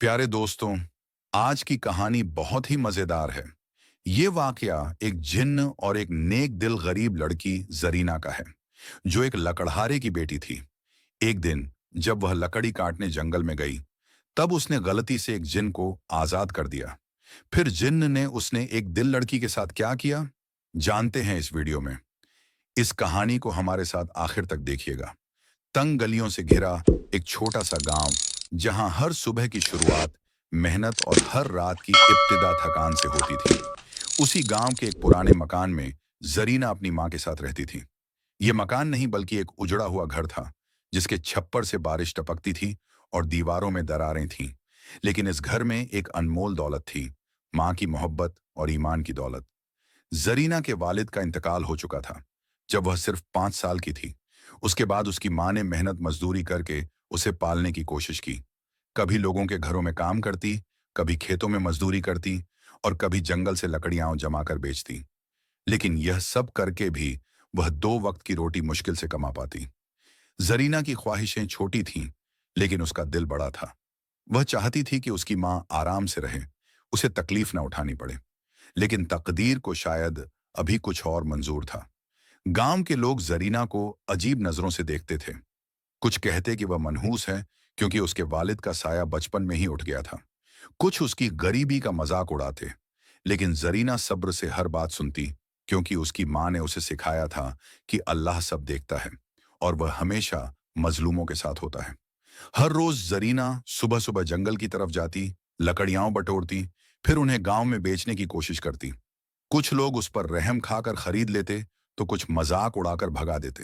प्यारे दोस्तों, आज की कहानी बहुत ही मजेदार है। ये वाकया एक जिन्न और एक नेक दिल गरीब लड़की जरीना का है, जो एक लकड़हारे की बेटी थी। एक दिन जब वह लकड़ी काटने जंगल में गई, तब उसने गलती से एक जिन्न को आजाद कर दिया। फिर जिन्न ने उसने एक दिल लड़की के साथ क्या किया, जानते हैं इस वीडियो में। इस कहानी को हमारे साथ आखिर तक देखिएगा। तंग गलियों से घिरा एक छोटा सा गांव, जहां हर सुबह की शुरुआत मेहनत और हर रात की इब्तिदा थकान से होती थी। उसी गांव के एक पुराने मकान में जरीना अपनी मां के साथ रहती थी। ये मकान नहीं बल्कि एक उजड़ा हुआ घर था, जिसके छप्पर से बारिश टपकती थी और दीवारों में दरारें थीं। लेकिन इस घर में एक अनमोल दौलत थी, मां की मोहब्बत और ईमान की दौलत। जरीना के वालिद का इंतकाल हो चुका था जब वह सिर्फ 5 साल की थी। उसके बाद उसकी मां ने मेहनत मजदूरी करके उसे पालने की कोशिश की। कभी लोगों के घरों में काम करती, कभी खेतों में मजदूरी करती और कभी जंगल से लकड़ियां जमा कर बेचती। लेकिन यह सब करके भी वह 2 वक्त की रोटी मुश्किल से कमा पाती। जरीना की ख्वाहिशें छोटी थीं, लेकिन उसका दिल बड़ा था। वह चाहती थी कि उसकी मां आराम से रहे, उसे तकलीफ न उठानी पड़े। लेकिन तकदीर को शायद अभी कुछ और मंजूर था। गांव के लोग जरीना को अजीब नजरों से देखते थे। कुछ कहते कि वह मनहूस है क्योंकि उसके वालिद का साया बचपन में ही उठ गया था। कुछ उसकी गरीबी का मजाक उड़ाते। लेकिन जरीना सब्र से हर बात सुनती, क्योंकि उसकी मां ने उसे सिखाया था कि अल्लाह सब देखता है और वह हमेशा मजलूमों के साथ होता है। हर रोज जरीना सुबह सुबह जंगल की तरफ जाती, लकड़ियां बटोरती, फिर उन्हें गांव में बेचने की कोशिश करती। कुछ लोग उस पर रहम खाकर खरीद लेते, तो कुछ मजाक उड़ाकर भगा देते।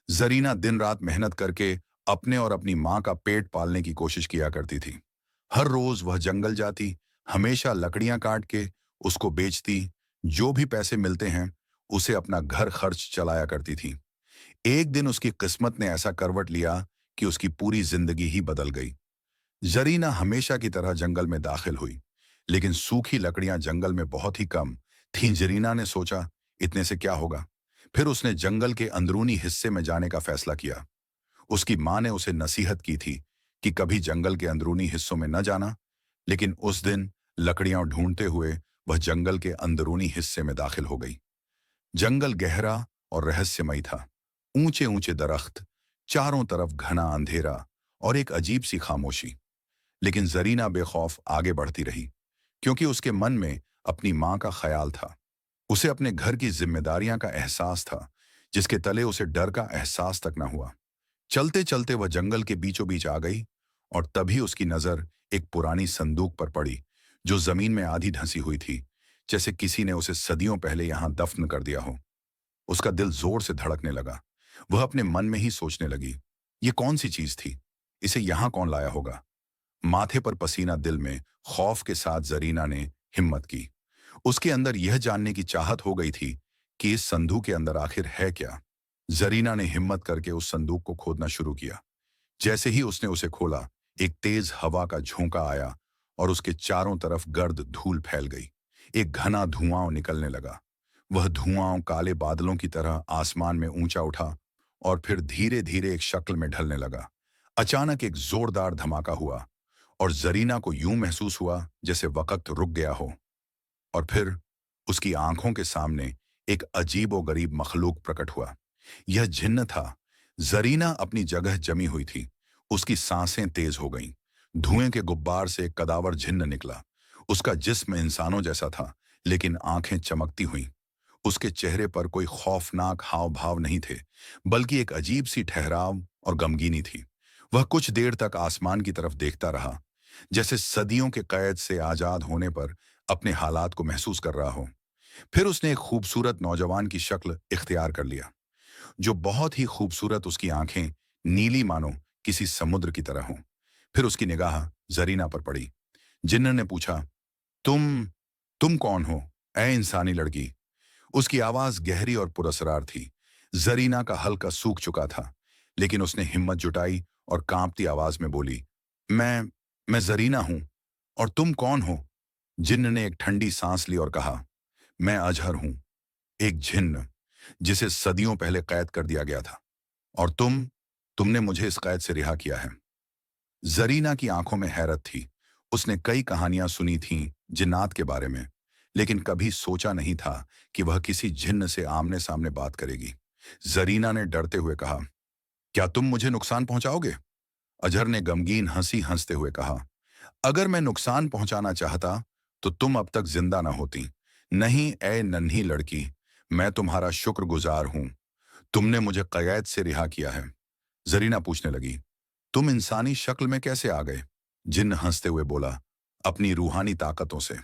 जरीना दिन रात मेहनत करके अपने और अपनी मां का पेट पालने की कोशिश किया करती थी। हर रोज वह जंगल जाती, हमेशा लकड़ियां काट के उसको बेचती। जो भी पैसे मिलते हैं, उसे अपना घर खर्च चलाया करती थी। एक दिन उसकी किस्मत ने ऐसा करवट लिया कि उसकी पूरी जिंदगी ही बदल गई। जरीना हमेशा की तरह जंगल में दाखिल हुई, लेकिन सूखी लकड़ियां जंगल में बहुत ही कम थीं। जरीना ने सोचा, इतने से क्या होगा। फिर उसने जंगल के अंदरूनी हिस्से में जाने का फैसला किया। उसकी मां ने उसे नसीहत की थी कि कभी जंगल के अंदरूनी हिस्सों में न जाना। लेकिन उस दिन लकड़ियां ढूंढते हुए वह जंगल के अंदरूनी हिस्से में दाखिल हो गई। जंगल गहरा और रहस्यमयी था। ऊंचे ऊंचे दरख्त, चारों तरफ घना अंधेरा और एक अजीब सी खामोशी। लेकिन जरीना बेखौफ आगे बढ़ती रही, क्योंकि उसके मन में अपनी मां का ख्याल था। उसे अपने घर की जिम्मेदारियां का एहसास था, जिसके तले उसे डर का एहसास तक न हुआ। चलते चलते वह जंगल के बीचों बीच आ गई, और तभी उसकी नजर एक पुरानी संदूक पर पड़ी, जो जमीन में आधी धंसी हुई थी, जैसे किसी ने उसे सदियों पहले यहां दफन कर दिया हो। उसका दिल जोर से धड़कने लगा। वह अपने मन में ही सोचने लगी, ये कौन सी चीज थी, इसे यहां कौन लाया होगा। माथे पर पसीना, दिल में खौफ के साथ जरीना ने हिम्मत की। उसके अंदर यह जानने की चाहत हो गई थी कि इस संदूक के अंदर आखिर है क्या। जरीना ने हिम्मत करके उस संदूक को खोदना शुरू किया। जैसे ही उसने उसे खोला, एक तेज हवा का झोंका आया और उसके चारों तरफ गर्द धूल फैल गई। एक घना धुआं निकलने लगा। वह धुआं काले बादलों की तरह आसमान में ऊंचा उठा और फिर धीरे धीरे एक शक्ल में ढलने लगा। अचानक एक जोरदार धमाका हुआ और जरीना को यूं महसूस हुआ जैसे वक्त रुक गया हो। और फिर उसकी आंखों के सामने एक अजीबोगरीब मखलूक प्रकट हुआ। यह जिन्न था। जरीना अपनी जगह जमी हुई थी। उसकी सांसें तेज हो गईं। धुएं के गुब्बार से एक कदावर जिन्न निकला। उसका जिस्म इंसानों जैसा था, लेकिन आंखें चमकती हुईं। उसके चेहरे पर कोई खौफनाक हाव भाव नहीं थे, बल्कि एक अजीब सी ठहराव और गमगीनी थी। वह कुछ देर तक आसमान की तरफ देखता रहा, जैसे सदियों के कैद से आजाद होने पर अपने हालात को महसूस कर रहा हो। फिर उसने एक खूबसूरत नौजवान की शक्ल इख्तियार कर लिया, जो बहुत ही खूबसूरत, उसकी आंखें नीली मानो किसी समुद्र की तरह हों। फिर उसकी निगाह जरीना पर पड़ी। जिन्न ने पूछा, तुम तुम कौन हो, ए इंसानी लड़की। उसकी आवाज गहरी और पुरस्रार थी। जरीना का हल्का सूख चुका था, लेकिन उसने हिम्मत जुटाई और कांपती आवाज में बोली, मैं मैं जरीना हूं। और तुम कौन हो? जिन्न ने एक ठंडी सांस ली और कहा, मैं अजहर हूं, एक जिन्न जिसे सदियों पहले कैद कर दिया गया था। और तुमने मुझे इस कैद से रिहा किया है। जरीना की आंखों में हैरत थी। उसने कई कहानियां सुनी थीं जिन्नात के बारे में, लेकिन कभी सोचा नहीं था कि वह किसी जिन्न से आमने सामने बात करेगी। जरीना ने डरते हुए कहा, क्या तुम मुझे नुकसान पहुंचाओगे? अजहर ने गमगीन हंसी हंसते हुए कहा, अगर मैं नुकसान पहुंचाना चाहता तो तुम अब तक जिंदा ना होती। नहीं ए नन्ही लड़की, मैं तुम्हारा शुक्रगुजार हूं। तुमने मुझे कैद से रिहा किया है। जरीना पूछने लगी, तुम इंसानी शक्ल में कैसे आ गए? जिन्न हंसते हुए बोला, अपनी रूहानी ताकतों से।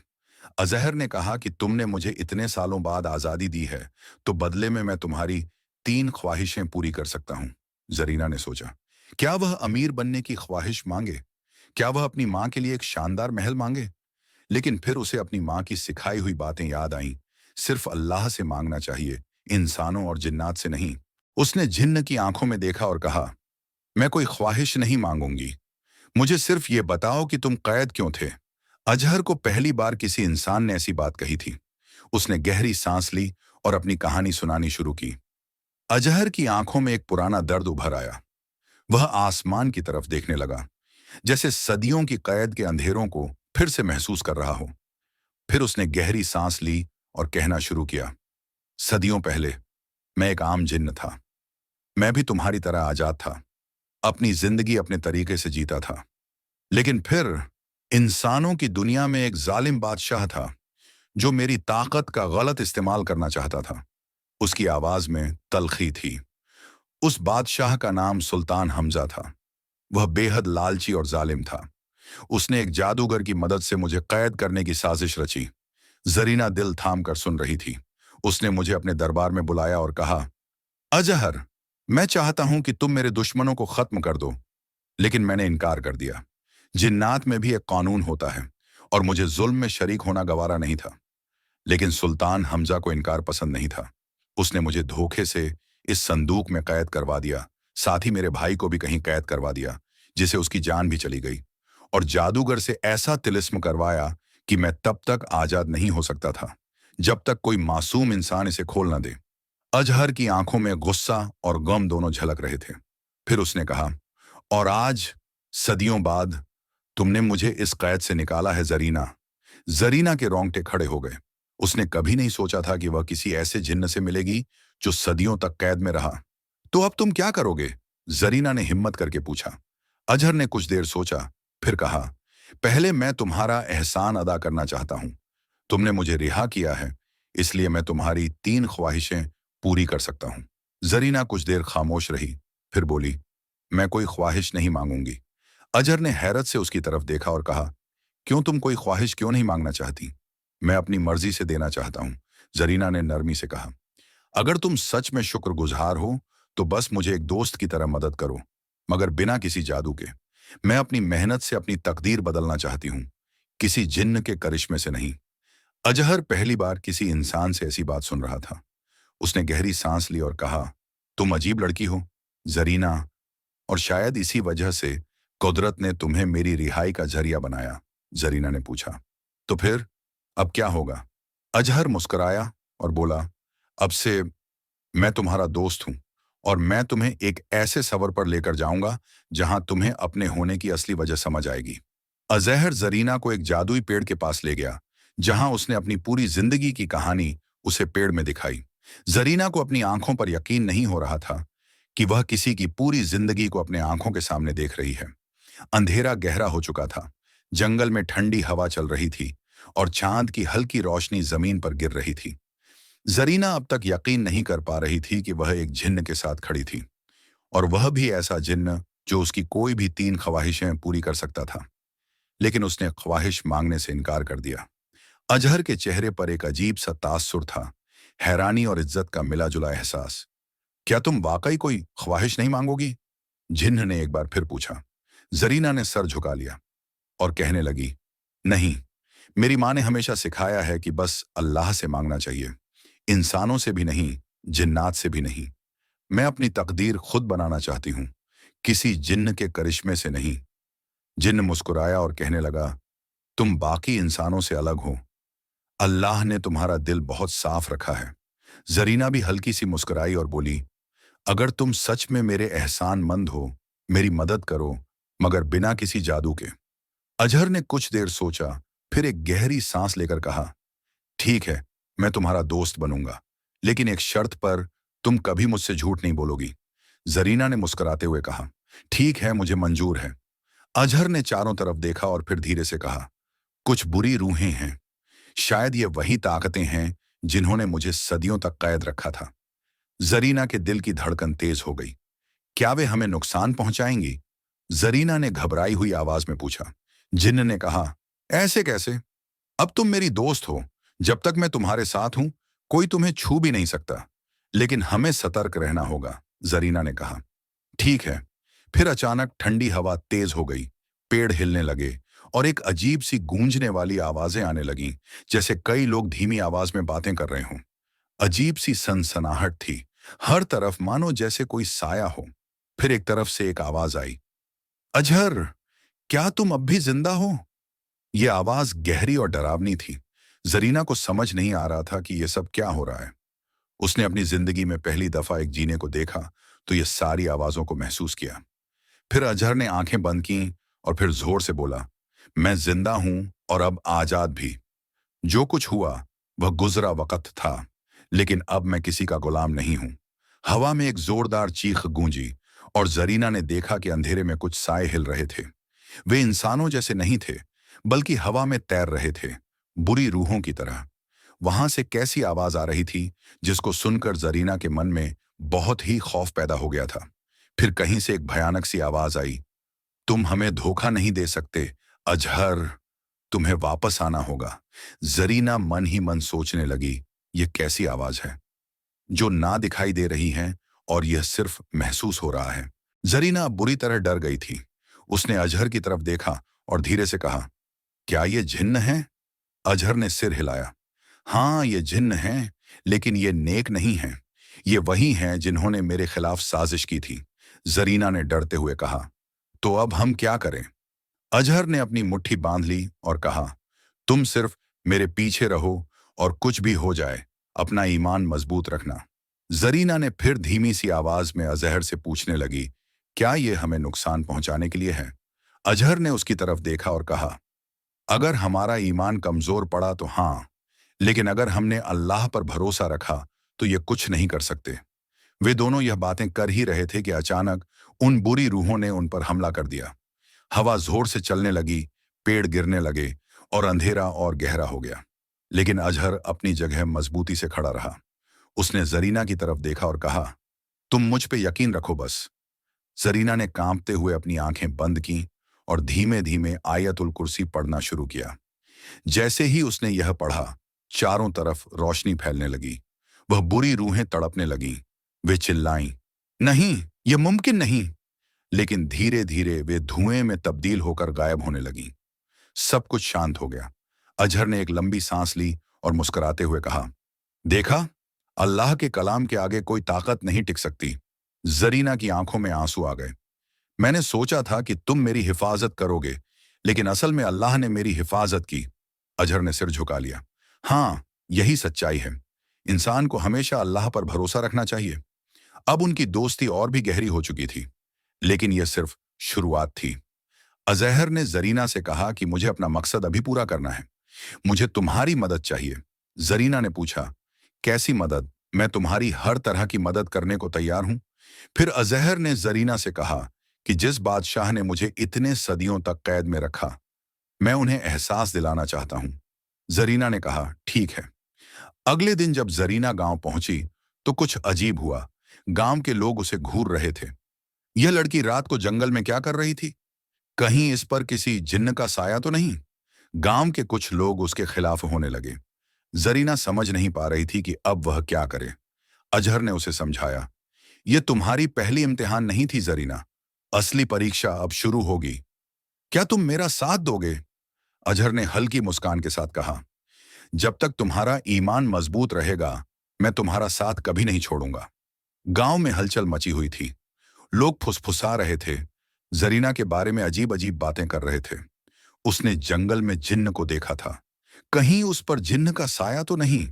अजहर ने कहा कि तुमने मुझे इतने सालों बाद आजादी दी है, तो बदले में मैं तुम्हारी 3 ख्वाहिशें पूरी कर सकता हूं। जरीना ने सोचा, क्या वह अमीर बनने की ख्वाहिश मांगे? क्या वह अपनी मां के लिए एक शानदार महल मांगे? लेकिन फिर उसे अपनी मां की सिखाई हुई बातें याद आईं। सिर्फ अल्लाह से मांगना चाहिए, इंसानों और जिन्नात से नहीं। उसने जिन्न की आंखों में देखा और कहा, मैं कोई ख्वाहिश नहीं मांगूंगी। मुझे सिर्फ ये बताओ कि तुम कैद क्यों थे? अजहर को पहली बार किसी इंसान ने ऐसी बात कही थी। उसने गहरी सांस ली और अपनी कहानी सुनानी शुरू की। अजहर की आंखों में एक पुराना दर्द उभर आया। वह आसमान की तरफ देखने लगा, जैसे सदियों की कैद के अंधेरों को फिर से महसूस कर रहा हो। फिर उसने गहरी सांस ली और कहना शुरू किया, सदियों पहले मैं एक आम जिन्न था। मैं भी तुम्हारी तरह आजाद था, अपनी जिंदगी अपने तरीके से जीता था। लेकिन फिर इंसानों की दुनिया में एक जालिम बादशाह था, जो मेरी ताकत का गलत इस्तेमाल करना चाहता था। उसकी आवाज में तल्खी थी। उस बादशाह का नाम सुल्तान हमजा था। वह बेहद लालची और जालिम था। उसने एक जादूगर की मदद से मुझे कैद करने की साजिश रची। जरीना दिल थाम कर सुन रही थी। उसने मुझे अपने दरबार में बुलाया और कहा, अजहर, मैं चाहता हूं कि तुम मेरे दुश्मनों को खत्म कर दो। लेकिन मैंने इनकार कर दिया। जिन्नात में भी एक कानून होता है और मुझे जुल्म में शरीक होना गवारा नहीं था। लेकिन सुल्तान हमजा को इनकार पसंद नहीं था। उसने मुझे धोखे से इस संदूक में कैद करवा दिया। साथ ही मेरे भाई को भी कहीं कैद करवा दिया, जिसे उसकी जान भी चली गई। और जादूगर से ऐसा तिलिस्म करवाया कि मैं तब तक आजाद नहीं हो सकता था, जब तक कोई मासूम इंसान इसे खोल न दे। अजहर की आंखों में गुस्सा और गम दोनों झलक रहे थे। फिर उसने कहा, और आज, सदियों बाद, तुमने मुझे इस कैद से निकाला है जरीना। जरीना के रोंगटे खड़े हो गए। उसने कभी नहीं सोचा था कि वह किसी ऐसे जिन्न से मिलेगी जो सदियों तक कैद में रहा। तो अब तुम क्या करोगे? जरीना ने हिम्मत करके पूछा। अजहर ने कुछ देर सोचा, फिर कहा, पहले मैं तुम्हारा एहसान अदा करना चाहता हूं। तुमने मुझे रिहा किया है, इसलिए मैं तुम्हारी 3 ख्वाहिशें पूरी कर सकता हूं। जरीना कुछ देर खामोश रही, फिर बोली, मैं कोई ख्वाहिश नहीं मांगूंगी। अजहर ने हैरत से उसकी तरफ देखा और कहा, क्यों, तुम कोई ख्वाहिश क्यों नहीं मांगना चाहती? मैं अपनी मर्जी से देना चाहता हूं। जरीना ने नरमी से कहा, अगर तुम सच में शुक्रगुजार हो तो बस मुझे एक दोस्त की तरह मदद करो, मगर बिना किसी जादू के। मैं अपनी मेहनत से अपनी तकदीर बदलना चाहती हूं, किसी जिन्न के करिश्मे से नहीं। अजहर पहली बार किसी इंसान से ऐसी बात सुन रहा था। उसने गहरी सांस ली और कहा, तुम अजीब लड़की हो, जरीना, और शायद इसी वजह से कुदरत ने तुम्हें मेरी रिहाई का जरिया बनाया। जरीना ने पूछा, तो फिर अब क्या होगा? अजहर मुस्कुराया और बोला, अब से मैं तुम्हारा दोस्त हूं, और मैं तुम्हें एक ऐसे सफर पर लेकर जाऊंगा जहां तुम्हें अपने होने की असली वजह समझ आएगी। अजहर जरीना को एक जादुई पेड़ के पास ले गया, जहां उसने अपनी पूरी जिंदगी की कहानी उसे पेड़ में दिखाई। जरीना को अपनी आंखों पर यकीन नहीं हो रहा था कि वह किसी की पूरी जिंदगी को अपने आंखों के सामने देख रही है। अंधेरा गहरा हो चुका था। जंगल में ठंडी हवा चल रही थी और चांद की हल्की रोशनी जमीन पर गिर रही थी। जरीना अब तक यकीन नहीं कर पा रही थी कि वह एक जिन्न के साथ खड़ी थी, और वह भी ऐसा जिन्न जो उसकी कोई भी 3 ख्वाहिशें पूरी कर सकता था। लेकिन उसने ख्वाहिश मांगने से इनकार कर दिया। अजहर के चेहरे पर एक अजीब सा तासुर था, हैरानी और इज्जत का मिला जुला एहसास। क्या तुम वाकई कोई ख्वाहिश नहीं मांगोगी? जिन्न ने एक बार फिर पूछा। जरीना ने सर झुका लिया और कहने लगी, नहीं, मेरी माँ ने हमेशा सिखाया है कि बस अल्लाह से मांगना चाहिए, इंसानों से भी नहीं, जिन्नात से भी नहीं। मैं अपनी तकदीर खुद बनाना चाहती हूँ, किसी जिन्न के करिश्मे से नहीं। जिन्न मुस्कुराया और कहने लगा, तुम बाकी इंसानों से अलग हो। अल्लाह ने तुम्हारा दिल बहुत साफ रखा है। जरीना भी हल्की सी मुस्कुराई और बोली, अगर तुम सच में मेरे एहसानमंद हो, मेरी मदद करो, मगर बिना किसी जादू के। अजहर ने कुछ देर सोचा, फिर एक गहरी सांस लेकर कहा, ठीक है, मैं तुम्हारा दोस्त बनूंगा, लेकिन एक शर्त पर। तुम कभी मुझसे झूठ नहीं बोलोगी। जरीना ने मुस्कुराते हुए कहा, ठीक है, मुझे मंजूर है। अजहर ने चारों तरफ देखा और फिर धीरे से कहा, कुछ बुरी रूहें हैं। शायद ये वही ताकतें हैं जिन्होंने मुझे सदियों तक कैद रखा था। जरीना के दिल की धड़कन तेज हो गई। क्या वे हमें नुकसान पहुंचाएंगी? जरीना ने घबराई हुई आवाज में पूछा। जिन्न ने कहा, ऐसे कैसे? अब तुम मेरी दोस्त हो। जब तक मैं तुम्हारे साथ हूं, कोई तुम्हें छू भी नहीं सकता। लेकिन हमें सतर्क रहना होगा, जरीना ने कहा। ठीक है। फिर अचानक ठंडी हवा तेज हो गई, पेड़ हिलने लगे और एक अजीब सी गूंजने वाली आवाजें आने लगीं, जैसे कई लोग धीमी आवाज में बातें कर रहे हों। अजीब सी सनसनाहट थी, हर तरफ मानो जैसे कोई साया हो। फिर एक तरफ से एक आवाज आई, अजहर, क्या तुम अब भी जिंदा हो? यह आवाज गहरी और डरावनी थी। जरीना को समझ नहीं आ रहा था कि यह सब क्या हो रहा है। उसने अपनी जिंदगी में पहली दफा एक जीने को देखा तो यह सारी आवाजों को महसूस किया। फिर अजहर ने आंखें बंद की और फिर जोर से बोला, मैं जिंदा हूं और अब आजाद भी। जो कुछ हुआ वह गुजरा वक्त था, लेकिन अब मैं किसी का गुलाम नहीं हूं। हवा में एक जोरदार चीख गूंजी और जरीना ने देखा कि अंधेरे में कुछ साए हिल रहे थे। वे इंसानों जैसे नहीं थे, बल्कि हवा में तैर रहे थे, बुरी रूहों की तरह। वहां से कैसी आवाज आ रही थी जिसको सुनकर जरीना के मन में बहुत ही खौफ पैदा हो गया था। फिर कहीं से एक भयानक सी आवाज आई, तुम हमें धोखा नहीं दे सकते अजहर, तुम्हें वापस आना होगा। जरीना मन ही मन सोचने लगी, ये कैसी आवाज है जो ना दिखाई दे रही है और यह सिर्फ महसूस हो रहा है। जरीना अब बुरी तरह डर गई थी। उसने अजहर की तरफ देखा और धीरे से कहा, क्या ये जिन्न है? अजहर ने सिर हिलाया। हाँ, ये जिन्न हैं, लेकिन ये नेक नहीं हैं। ये वही हैं जिन्होंने मेरे खिलाफ साजिश की थी। जरीना ने डरते हुए कहा, तो अब हम क्या करें? अजहर ने अपनी मुट्ठी बांध ली और कहा, तुम सिर्फ मेरे पीछे रहो और कुछ भी हो जाए, अपना ईमान मजबूत रखना। जरीना ने फिर धीमी सी आवाज में अजहर से पूछने लगी, क्या ये हमें नुकसान पहुंचाने के लिए है? अजहर ने उसकी तरफ देखा और कहा, अगर हमारा ईमान कमजोर पड़ा तो हाँ, लेकिन अगर हमने अल्लाह पर भरोसा रखा तो ये कुछ नहीं कर सकते। वे दोनों यह बातें कर ही रहे थे कि अचानक उन बुरी रूहों ने उन पर हमला कर दिया। हवा जोर से चलने लगी, पेड़ गिरने लगे और अंधेरा और गहरा हो गया। लेकिन अजहर अपनी जगह मजबूती से खड़ा रहा। उसने जरीना की तरफ देखा और कहा, तुम मुझ पे यकीन रखो बस। जरीना ने कांपते हुए अपनी आंखें बंद की और धीमे धीमे आयतुल कुर्सी पढ़ना शुरू किया। जैसे ही उसने यह पढ़ा, चारों तरफ रोशनी फैलने लगी। वह बुरी रूहें तड़पने लगीं। वे चिल्लाईं, नहीं, यह मुमकिन नहीं। लेकिन धीरे धीरे वे धुएं में तब्दील होकर गायब होने लगीं। सब कुछ शांत हो गया। अजहर ने एक लंबी सांस ली और मुस्कुराते हुए कहा, देखा, अल्लाह के कलाम के आगे कोई ताकत नहीं टिक सकती। जरीना की आंखों में आंसू आ गए। मैंने सोचा था कि तुम मेरी हिफाजत करोगे, लेकिन असल में अल्लाह ने मेरी हिफाजत की। अजहर ने सिर झुका लिया। हाँ, यही सच्चाई है। इंसान को हमेशा अल्लाह पर भरोसा रखना चाहिए। अब उनकी दोस्ती और भी गहरी हो चुकी थी, लेकिन यह सिर्फ शुरुआत थी। अजहर ने जरीना से कहा कि मुझे अपना मकसद अभी पूरा करना है। मुझे तुम्हारी मदद चाहिए। जरीना ने पूछा, कैसी मदद? मैं तुम्हारी हर तरह की मदद करने को तैयार हूं। फिर अजहर ने जरीना से कहा कि जिस बादशाह ने मुझे इतने सदियों तक कैद में रखा, मैं उन्हें एहसास दिलाना चाहता हूं। जरीना ने कहा, ठीक है। अगले दिन जब जरीना गांव पहुंची तो कुछ अजीब हुआ। गांव के लोग उसे घूर रहे थे। यह लड़की रात को जंगल में क्या कर रही थी? कहीं इस पर किसी जिन्न का साया तो नहीं? गांव के कुछ लोग उसके खिलाफ होने लगे। जरीना समझ नहीं पा रही थी कि अब वह क्या करे। अजहर ने उसे समझाया, यह तुम्हारी पहली इम्तिहान नहीं थी जरीना। असली परीक्षा अब शुरू होगी। क्या तुम मेरा साथ दोगे? अजहर ने हल्की मुस्कान के साथ कहा, जब तक तुम्हारा ईमान मजबूत रहेगा, मैं तुम्हारा साथ कभी नहीं छोड़ूंगा। गांव में हलचल मची हुई थी। लोग फुसफुसा रहे थे, जरीना के बारे में अजीब अजीब बातें कर रहे थे। उसने जंगल में जिन्न को देखा था। कहीं उस पर जिन्न का साया तो नहीं?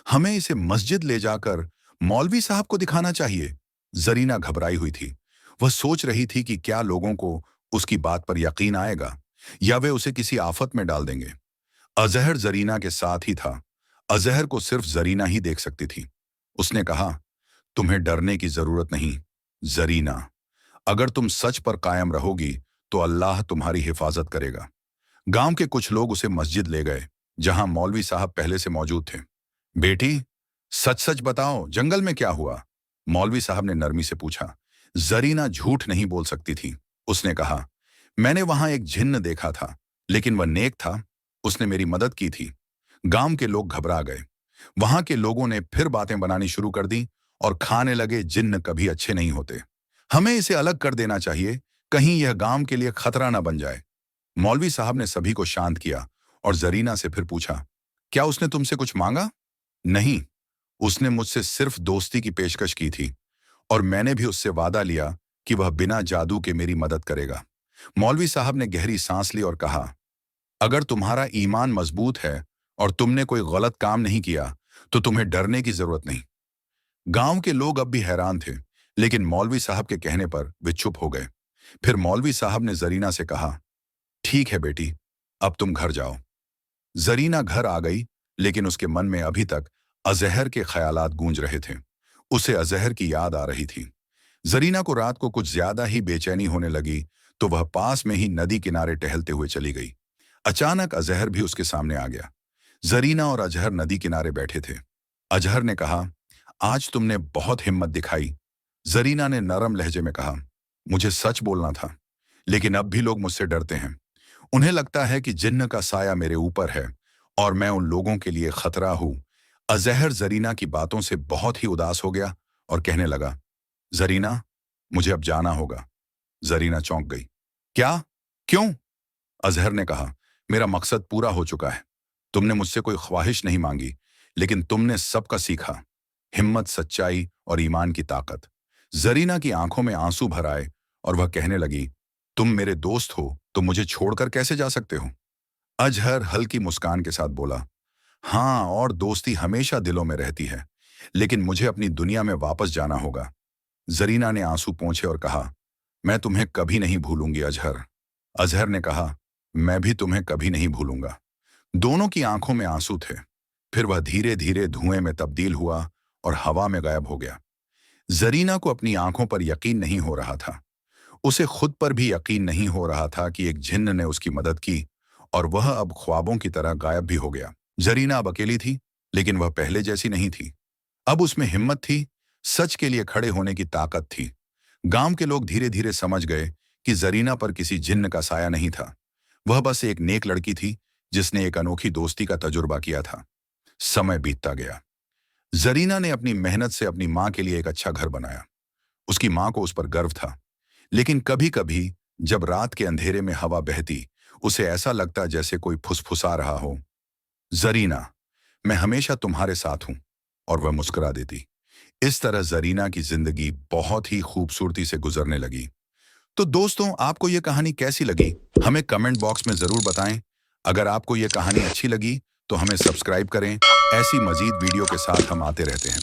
हमें इसे मस्जिद ले जाकर मौलवी साहब को दिखाना चाहिए। जरीना घबराई हुई थी। वह सोच रही थी कि क्या लोगों को उसकी बात पर यकीन आएगा। या वे उसे किसी आफत में डाल देंगे। अजहर जरीना के साथ ही था। अजहर को सिर्फ जरीना ही देख सकती थी। उसने कहा, तुम्हें डरने की जरूरत नहीं जरीना। अगर तुम सच पर कायम रहोगी तो अल्लाह तुम्हारी हिफाजत करेगा। गांव के कुछ लोग उसे मस्जिद ले गए, जहां मौलवी साहब पहले से मौजूद थे। बेटी, सच सच बताओ, जंगल में क्या हुआ? मौलवी साहब ने नरमी से पूछा। जरीना झूठ नहीं बोल सकती थी। उसने कहा, मैंने वहां एक जिन्न देखा था, लेकिन वह नेक था। उसने मेरी मदद की थी। गांव के लोग घबरा गए। वहां के लोगों ने फिर बातें बनानी शुरू कर दी और खाने लगे, जिन्न कभी अच्छे नहीं होते। हमें इसे अलग कर देना चाहिए, कहीं यह गांव के लिए खतरा न बन जाए। मौलवी साहब ने सभी को शांत किया और जरीना से फिर पूछा, क्या उसने तुमसे कुछ मांगा? नहीं, उसने मुझसे सिर्फ दोस्ती की पेशकश की थी और मैंने भी उससे वादा लिया कि वह बिना जादू के मेरी मदद करेगा। मौलवी साहब ने गहरी सांस ली और कहा, अगर तुम्हारा ईमान मजबूत है और तुमने कोई गलत काम नहीं किया तो तुम्हें डरने की जरूरत नहीं। गांव के लोग अब भी हैरान थे, लेकिन मौलवी साहब के कहने पर वे चुप हो गए। फिर मौलवी साहब ने जरीना से कहा, ठीक है बेटी, अब तुम घर जाओ। जरीना घर आ गई, लेकिन उसके मन में अभी तक अजहर के ख्यालात गूंज रहे थे। उसे अजहर की याद आ रही थी। जरीना को रात को कुछ ज्यादा ही बेचैनी होने लगी, तो वह पास में ही नदी किनारे टहलते हुए चली गई। अचानक अजहर भी उसके सामने आ गया। जरीना और अजहर नदी किनारे बैठे थे। अजहर ने कहा, आज तुमने बहुत हिम्मत दिखाई। जरीना ने नरम लहजे में कहा, मुझे सच बोलना था, लेकिन अब भी लोग मुझसे डरते हैं। उन्हें लगता है कि जिन्न का साया मेरे ऊपर है और मैं उन लोगों के लिए खतरा हूं। अजहर जरीना की बातों से बहुत ही उदास हो गया और कहने लगा, जरीना, मुझे अब जाना होगा। जरीना चौंक गई। क्या? क्यों? अजहर ने कहा, मेरा मकसद पूरा हो चुका है। तुमने मुझसे कोई ख्वाहिश नहीं मांगी, लेकिन तुमने सबका सीखा, हिम्मत, सच्चाई और ईमान की ताकत। जरीना की आंखों में आंसू भर आए और वह कहने लगी, तुम मेरे दोस्त हो तो मुझे छोड़कर कैसे जा सकते हो? अजहर हल्की मुस्कान के साथ बोला, हाँ, और दोस्ती हमेशा दिलों में रहती है, लेकिन मुझे अपनी दुनिया में वापस जाना होगा। जरीना ने आंसू पोंछे और कहा, मैं तुम्हें कभी नहीं भूलूंगी अजहर। अजहर ने कहा, मैं भी तुम्हें कभी नहीं भूलूंगा। दोनों की आंखों में आंसू थे। फिर वह धीरे धीरे धुएं में तब्दील हुआ और हवा में गायब हो गया। जरीना को अपनी आंखों पर यकीन नहीं हो रहा था। उसे खुद पर भी यकीन नहीं हो रहा था कि एक जिन्न ने उसकी मदद की और वह अब ख्वाबों की तरह गायब भी हो गया। जरीना अब अकेली थी, लेकिन वह पहले जैसी नहीं थी। अब उसमें हिम्मत थी, सच के लिए खड़े होने की ताकत थी। गांव के लोग धीरे धीरे समझ गए कि जरीना पर किसी जिन्न का साया नहीं था। वह बस एक नेक लड़की थी, जिसने एक अनोखी दोस्ती का तजुर्बा किया था। समय बीतता गया। जरीना ने अपनी मेहनत से अपनी मां के लिए एक अच्छा घर बनाया। उसकी मां को उस पर गर्व था। लेकिन कभी कभी जब रात के अंधेरे में हवा बहती, उसे ऐसा लगता जैसे कोई फुसफुसा रहा हो, जरीना, मैं हमेशा तुम्हारे साथ हूं। और वह मुस्कुरा देती। इस तरह जरीना की जिंदगी बहुत ही खूबसूरती से गुजरने लगी। तो दोस्तों, आपको यह कहानी कैसी लगी, हमें कमेंट बॉक्स में जरूर बताएं। अगर आपको यह कहानी अच्छी लगी तो हमें सब्सक्राइब करें। ऐसी मजीद वीडियो के साथ हम आते रहते हैं।